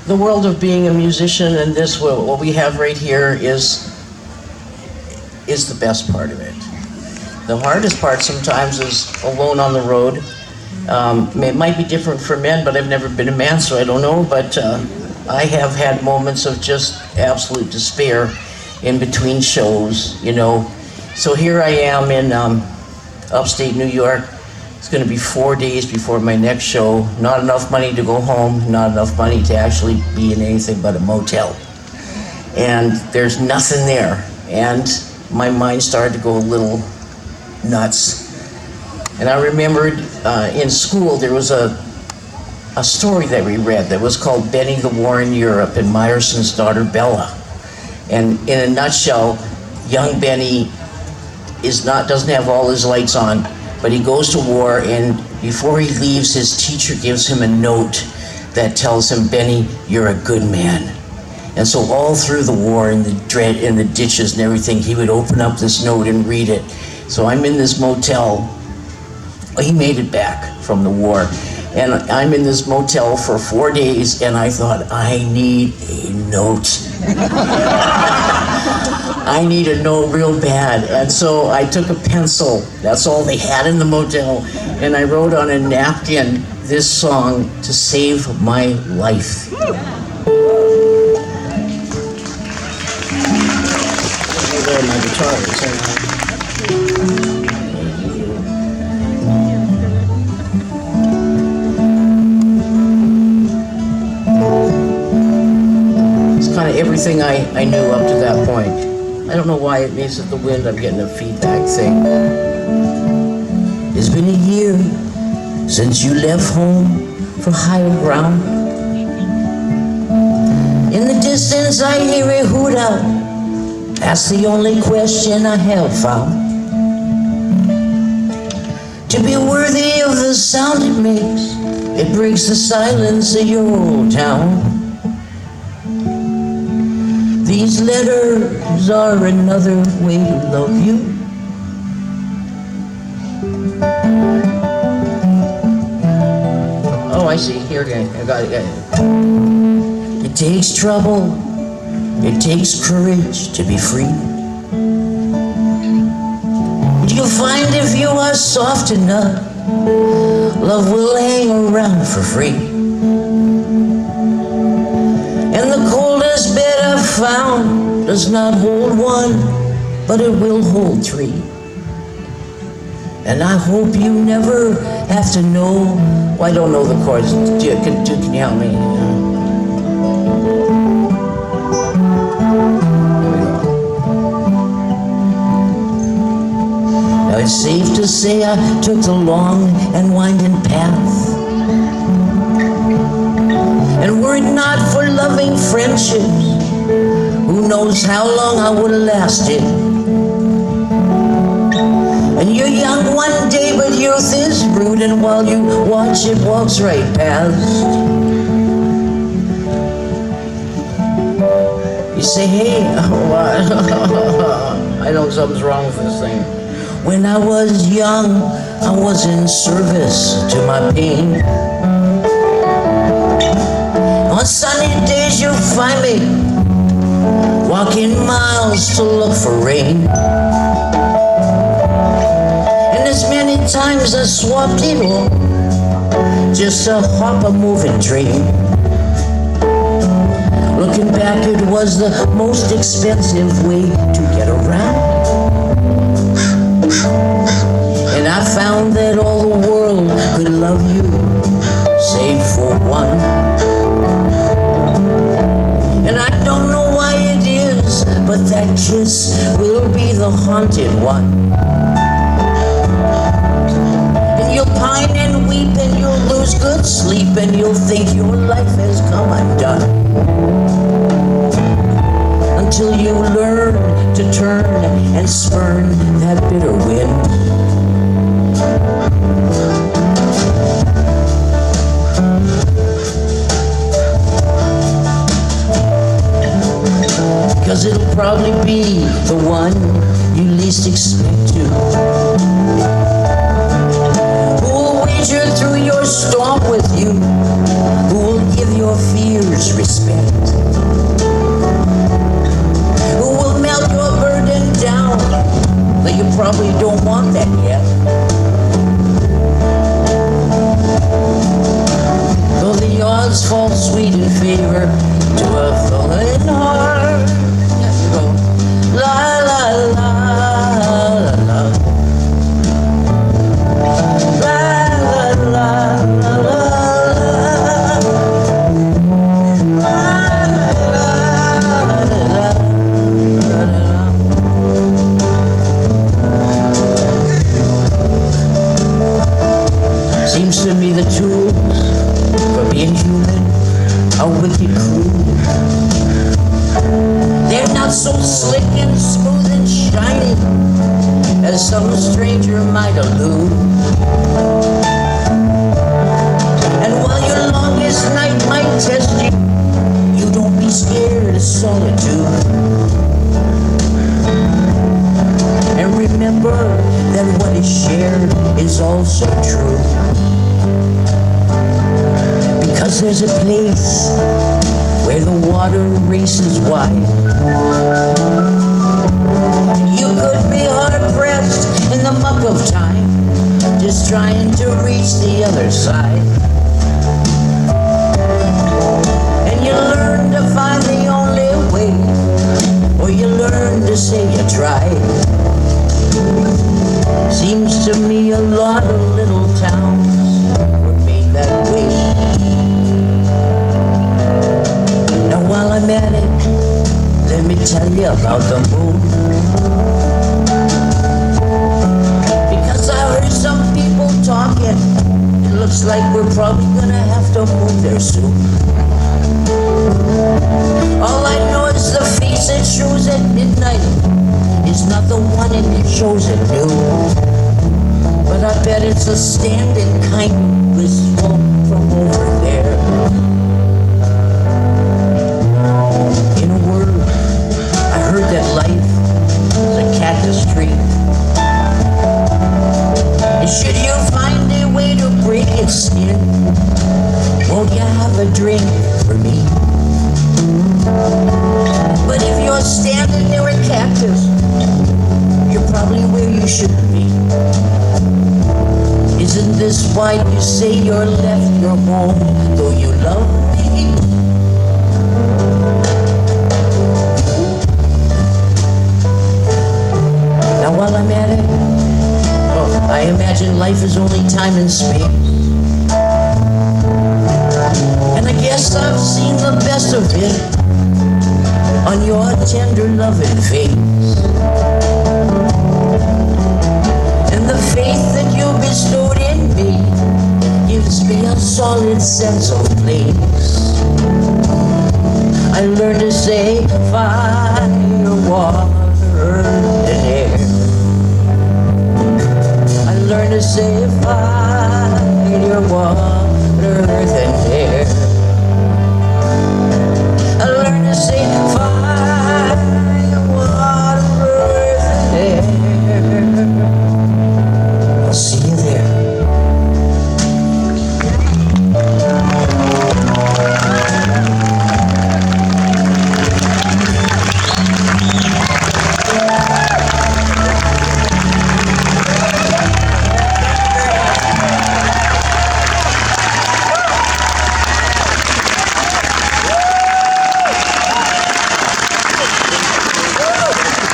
the world of being a musician, and this, what we have right here is the best part of it. The hardest part sometimes is alone on the road. It might be different for men, but I've never been a man, so I don't know, but I have had moments of just absolute despair in between shows, you know. So here I am in upstate New York. It's going to be 4 days before my next show. Not enough money to go home, not enough money to actually be in anything but a motel. And there's nothing there. And my mind started to go a little nuts. And I remembered in school there was a story that we read that was called Benny the War in Europe and Myerson's daughter Bella. And in a nutshell, young Benny doesn't have all his lights on, but he goes to war, and before he leaves, his teacher gives him a note that tells him, Benny, you're a good man. And so all through the war and the dread and the ditches and everything, he would open up this note and read it. So I'm in this motel. He made it back from the war. And I'm in this motel for 4 days, and I thought, I need a note. I need a note real bad. And so I took a pencil, that's all they had in the motel, and I wrote on a napkin this song, To Save My Life. There my guitar is. Kind of everything I knew up to that point. I don't know why it means that the wind, I'm getting a feedback thing. It's been a year since you left home for higher ground. In the distance I hear a hoot out. That's the only question I have found. To be worthy of the sound it makes, it breaks the silence of your old town. These letters are another way to love you. Oh, I see. Here again. I got it. It takes trouble. It takes courage to be free. But you'll find if you are soft enough, love will hang around for free. And the coldest bed I've found does not hold one, but it will hold three. And I hope you never have to know. Well, I don't know the chords. Can you help me? Now it's safe to say I took the long and winding path. And were it not for loving friendships, who knows how long I would have lasted. And you're young one day, but youth is rude, and while you watch it walks right past. You say, hey, I know something's wrong with this thing. When I was young, I was in service to my pain. On sunny days you'll find me walking miles to look for rain. And as many times I swapped it all just to hop a moving train. Looking back, it was the most expensive way to get around. And I found that all the world could love you, save for one. And I don't know why it is, but that kiss will be the haunted one. And you'll pine and weep, and you'll lose good sleep, and you'll think your life has come undone. Until you learn to turn and spurn that bitter wind. Cause it'll probably be the one you least expect to. Who will wager through your storm with you? Who will give your fears respect? clouds fall sweet in favor to a fallen heart. Yeah, you go. La la la la la. La la la la la. Seems to me the tools for being human are wicked cruel. They're not so slick and smooth and shiny as some stranger might allude. And while your longest night might test you, you don't be scared of solitude. And remember that what is shared is also true. Because there's a place where the water races wide. You could be hard-pressed in the muck of time, just trying to reach the other side. And you learn to find the only way, or you learn to say you tried. Seems to me a lot of little towns were made that way. Now while I'm at it, let me tell you about the moon. Because I heard some people talking, it looks like we're probably gonna have to move there soon. All I know is the face it shows at midnight is not the one it shows at noon. But I bet it's a standing kind of wistful from over there. In a word, I heard that life is a cactus tree. And should you find a way to break its skin, won't you have a drink for me? But if you're standing near a cactus, you're probably where you should be. Isn't this why you say you're left your home, though you love me? Now while I'm at it, I imagine life is only time and space. And I guess I've seen the best of it on your tender loving face. And the faith that you bestowed in me gives me a solid sense of place. I learned to say fire, water, earth, and air. I learned to say fire, water, earth, and air.